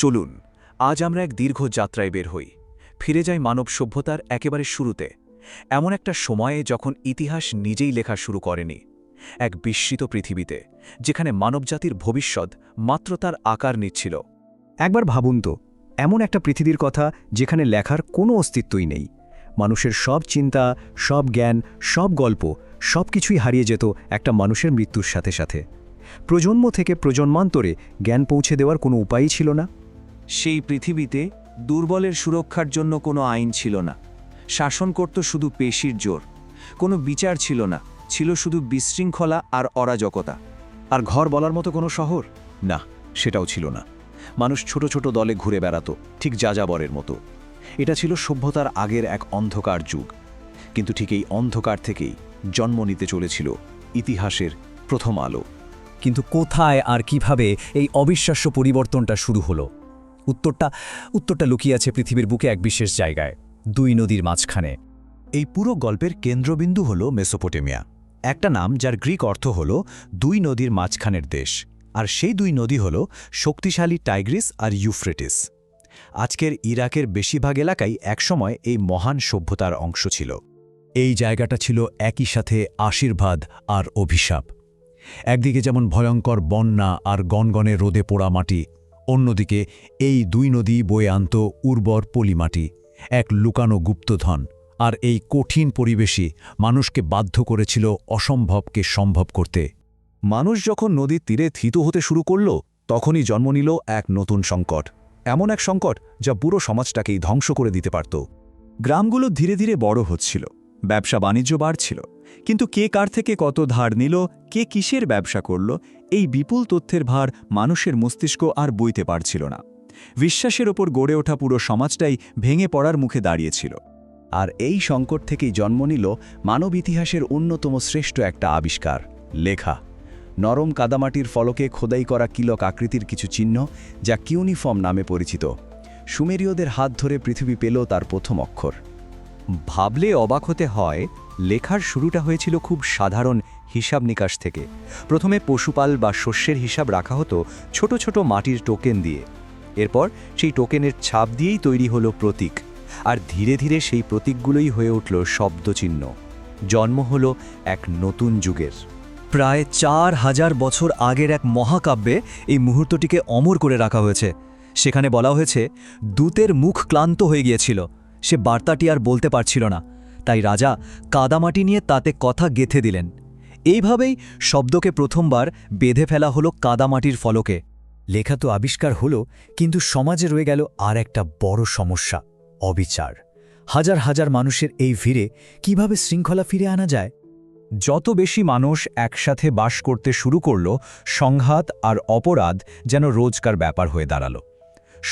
চলুন আজ আমরা এক দীর্ঘ যাত্রায় বের হই, ফিরে যাই মানব সভ্যতার একেবারে শুরুতে, এমন একটা সময়ে যখন ইতিহাস নিজেই লেখা শুরু করেনি, এক বিস্মৃত পৃথিবীতে যেখানে মানবজাতির ভবিষ্যৎ মাত্র তার আকার নিচ্ছিল। একবার ভাবুন তো, এমন একটা পৃথিবীর কথা যেখানে লেখার কোনো অস্তিত্বই নেই। মানুষের সব চিন্তা, সব জ্ঞান, সব গল্প সব কিছুই হারিয়ে যেত একটা মানুষের মৃত্যুর সাথে সাথে। প্রজন্ম থেকে প্রজন্মান্তরে জ্ঞান পৌঁছে দেওয়ার কোনো উপায়ই ছিল না। সেই পৃথিবীতে দুর্বলের সুরক্ষার জন্য কোনো আইন ছিল না, শাসন করত শুধু পেশির জোর, কোনো বিচার ছিল না, ছিল শুধু বিশৃঙ্খলা আর অরাজকতা। আর ঘর বলার মতো কোনো শহর না, সেটাও ছিল না। মানুষ ছোট ছোট দলে ঘুরে বেড়াতো, ঠিক যাযাবরের মতো। এটা ছিল সভ্যতার আগের এক অন্ধকার যুগ। কিন্তু ঠিক এই অন্ধকার থেকেই জন্ম নিতে চলেছিল ইতিহাসের প্রথম আলো। কিন্তু কোথায় আর কিভাবে এই অবিশ্বাস্য পরিবর্তনটা শুরু হলো? উত্তরটা লুকিয়ে আছে পৃথিবীর বুকে এক বিশেষ জায়গায়, দুই নদীর মাঝখানে। এই পুরো গল্পের কেন্দ্রবিন্দু হল মেসোপটেমিয়া, একটা নাম যার গ্রিক অর্থ হল দুই নদীর মাঝখানের দেশ। আর সেই দুই নদী হল শক্তিশালী টাইগ্রিস আর ইউফ্রেটিস। আজকের ইরাকের বেশিরভাগ এলাকাই একসময় এই মহান সভ্যতার অংশ ছিল। এই জায়গাটা ছিল একই সাথে আশীর্বাদ আর অভিশাপ। একদিকে যেমন ভয়ঙ্কর বন্যা আর গনগনে রোদে পোড়া মাটি, অন্যদিকে এই দুই নদী বয়ে আনত উর্বর পলিমাটি, এক লুকানো গুপ্তধন। আর এই কঠিন পরিবেশই মানুষকে বাধ্য করেছিল অসম্ভবকে সম্ভব করতে। মানুষ যখন নদীর তীরে থিত হতে শুরু করল, তখনই জন্ম নিল এক নতুন সংকট। এমন এক সংকট যা পুরো সমাজটাকেই ধ্বংস করে দিতে পারত। গ্রামগুলো ধীরে ধীরে বড় হচ্ছিল, ব্যবসা বাণিজ্য বাড়ছিল, কিন্তু কে কার থেকে কত ধার নিল, কে কিসের ব্যবসা করল, এই বিপুল তথ্যের ভার মানুষের মস্তিষ্ক আর বইতে পারছিল না। বিশ্বাসের ওপর গড়ে ওঠা পুরো সমাজটাই ভেঙে পড়ার মুখে দাঁড়িয়েছিল। আর এই সংকট থেকেই জন্ম নিল মানব ইতিহাসের অন্যতম শ্রেষ্ঠ একটা আবিষ্কার, লেখা। নরম কাদামাটির ফলকে খোদাই করা কিলক আকৃতির কিছু চিহ্ন, যা কিউনিফর্ম নামে পরিচিত। সুমেরীয়দের হাত ধরে পৃথিবী পেল তার প্রথম অক্ষর। ভাবলে অবাক হতে হয়, লেখার শুরুটা হয়েছিল খুব সাধারণ হিসাব নিকাশ থেকে। প্রথমে পশুপাল বা শস্যের হিসাব রাখা হতো ছোট ছোট মাটির টোকেন দিয়ে। এরপর সেই টোকেনের ছাপ দিয়েই তৈরি হলো প্রতীক, আর ধীরে ধীরে সেই প্রতীকগুলোই হয়ে উঠল শব্দচিহ্ন। জন্ম হলো এক নতুন যুগের। প্রায় 4000 বছর আগের এক মহাকাব্যে এই মুহূর্তটিকে অমর করে রাখা হয়েছে। সেখানে বলা হয়েছে, দূতের মুখ ক্লান্ত হয়ে গিয়েছিল, সে বার্তাটি আর বলতে পারছিল না, তাই রাজা কাদামাটি নিয়ে তাতে কথা গেঁথে দিলেন। এইভাবেই শব্দকে প্রথমবার বেঁধে ফেলা হলো কাদামাটির ফলকে। লেখা তো আবিষ্কার হলো, কিন্তু সমাজে রয়ে গেল আর একটা বড় সমস্যা, অবিচার। হাজার হাজার মানুষের এই ভিড়ে কিভাবে শৃঙ্খলা ফিরে আনা যায়? যত বেশি মানুষ একসাথে বাস করতে শুরু করল, সংঘাত আর অপরাধ যেন রোজকার ব্যাপার হয়ে দাঁড়াল।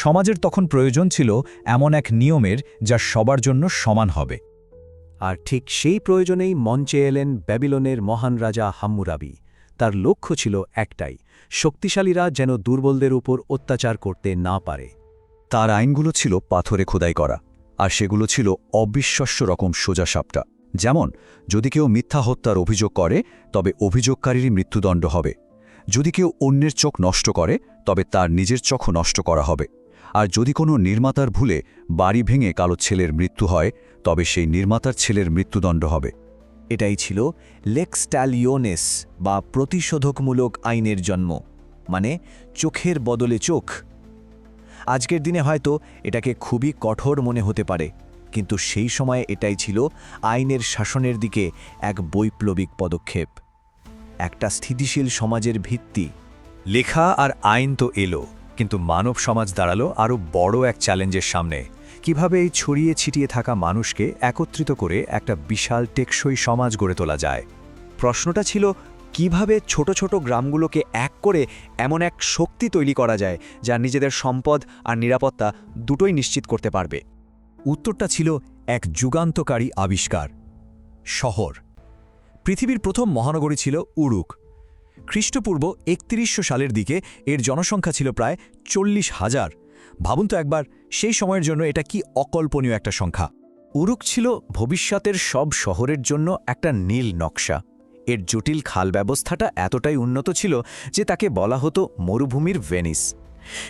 সমাজের তখন প্রয়োজন ছিল এমন এক নিয়মের যা সবার জন্য সমান হবে। আর ঠিক সেই প্রয়োজনেই মঞ্চে এলেন ব্যাবিলনের মহান রাজা হাম্মুরাবি। তার লক্ষ্য ছিল একটাই, শক্তিশালীরা যেন দুর্বলদের উপর অত্যাচার করতে না পারে। তার আইনগুলো ছিল পাথরে খোদাই করা, আর সেগুলো ছিল অবিশ্বাস্য রকম সোজাসাপটা। যেমন, যদি কেউ মিথ্যা হত্যার অভিযোগ করে, তবে অভিযোগকারীরই মৃত্যুদণ্ড হবে। যদি কেউ অন্যের চোখ নষ্ট করে, তবে তার নিজের চোখও নষ্ট করা হবে। আর যদি কোনো নির্মাতার ভুলে বাড়ি ভেঙে কালো ছেলের মৃত্যু হয়, তবে সেই নির্মাতার ছেলের মৃত্যুদণ্ড হবে। এটাই ছিল লেক্স ট্যালিওনেস বা প্রতিশোধকমূলক আইনের জন্ম, মানে চোখের বদলে চোখ। আজকের দিনে হয়তো এটাকে খুবই কঠোর মনে হতে পারে, কিন্তু সেই সময়ে এটাই ছিল আইনের শাসনের দিকে এক বৈপ্লবিক পদক্ষেপ, একটা স্থিতিশীল সমাজের ভিত্তি। লেখা আর আইন তো এলো, কিন্তু মানব সমাজ দাঁড়ালো আরও বড় এক চ্যালেঞ্জের সামনে। কিভাবে এই ছড়িয়ে ছিটিয়ে থাকা মানুষকে একত্রিত করে একটা বিশাল টেকসই সমাজ গড়ে তোলা যায়? প্রশ্নটা ছিল, কিভাবে ছোট ছোট গ্রামগুলোকে এক করে এমন এক শক্তি তৈরি করা যায় যা নিজেদের সম্পদ আর নিরাপত্তা দুটোই নিশ্চিত করতে পারবে। উত্তরটা ছিল এক যুগান্তকারী আবিষ্কার, শহর। পৃথিবীর প্রথম মহানগরী ছিল উরুক। খ্রিস্টপূর্ব 3100 সালের দিকে এর জনসংখ্যা ছিল প্রায় 40,000। ভাবুন তো একবার, সেই সময়ের জন্য এটা কি অকল্পনীয় একটা সংখ্যা। উরুক ছিল ভবিষ্যতের সব শহরের জন্য একটা নীল নকশা। এর জটিল খাল ব্যবস্থাটা এতটাই উন্নত ছিল যে তাকে বলা হতো মরুভূমির ভেনিস।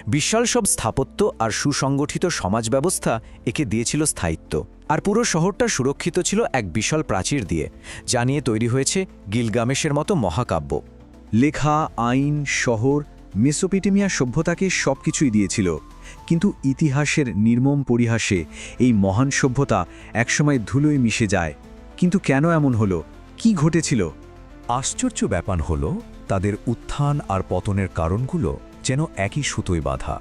বিশাল সব স্থাপত্য আর সুসংগঠিত সমাজ ব্যবস্থা একে দিয়েছিল স্থায়িত্ব। আর পুরো শহরটা সুরক্ষিত ছিল এক বিশাল প্রাচীর দিয়ে, যা নিয়ে তৈরি হয়েছে গিলগামেশের মতো মহাকাব্য। লেখা, আইন, শহর, মেসোপটেমিয়া সভ্যতাকে সবকিছুই দিয়েছিল, কিন্তু ইতিহাসের নির্মম পরিহাসে এই মহান সভ্যতা একসময় ধুলোয় মিশে যায়। কিন্তু কেন এমন হলো? কি ঘটেছিল? আশ্চর্য ব্যাপার হলো তাদের উত্থান আর পতনের কারণগুলো যেন একই সুতোয় বাঁধা।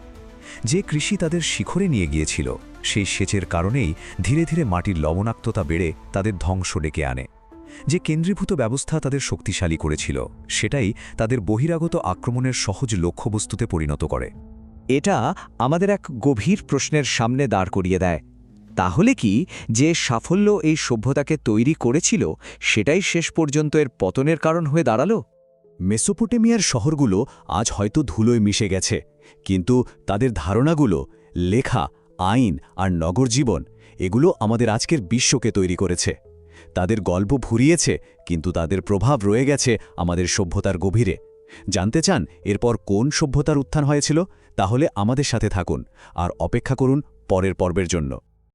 যে কৃষি তাদের শিখরে নিয়ে গিয়েছিল, সেই সেচের কারণেই ধীরে ধীরে মাটির লবণাক্ততা বেড়ে তাদের ধ্বংস ডেকে আনে। যে কেন্দ্রীভূত ব্যবস্থা তাদের শক্তিশালী করেছিল, সেটাই তাদের বহিরাগত আক্রমণের সহজ লক্ষ্যবস্তুতে পরিণত করে। এটা আমাদের এক গভীর প্রশ্নের সামনে দাঁড় করিয়ে দেয়। তাহলে কি যে সাফল্য এই সভ্যতাকে তৈরি করেছিল, সেটাই শেষ পর্যন্ত এর পতনের কারণ হয়ে দাঁড়ালো? মেসোপটেমিয়ার শহরগুলো আজ হয়তো ধুলোয় মিশে গেছে, কিন্তু তাদের ধারণাগুলো, লেখা, আইন আর নগর জীবন, এগুলো আমাদের আজকের বিশ্বকে তৈরি করেছে। তাদের গল্প ভুরিয়েছে, কিন্তু তাদের প্রভাব রয়ে গেছে আমাদের সভ্যতার গভীরে। জানতে চান এরপর কোন সভ্যতার উত্থান হয়েছিল? তাহলে আমাদের সাথে থাকুন আর অপেক্ষা করুন পরের পর্বের জন্য।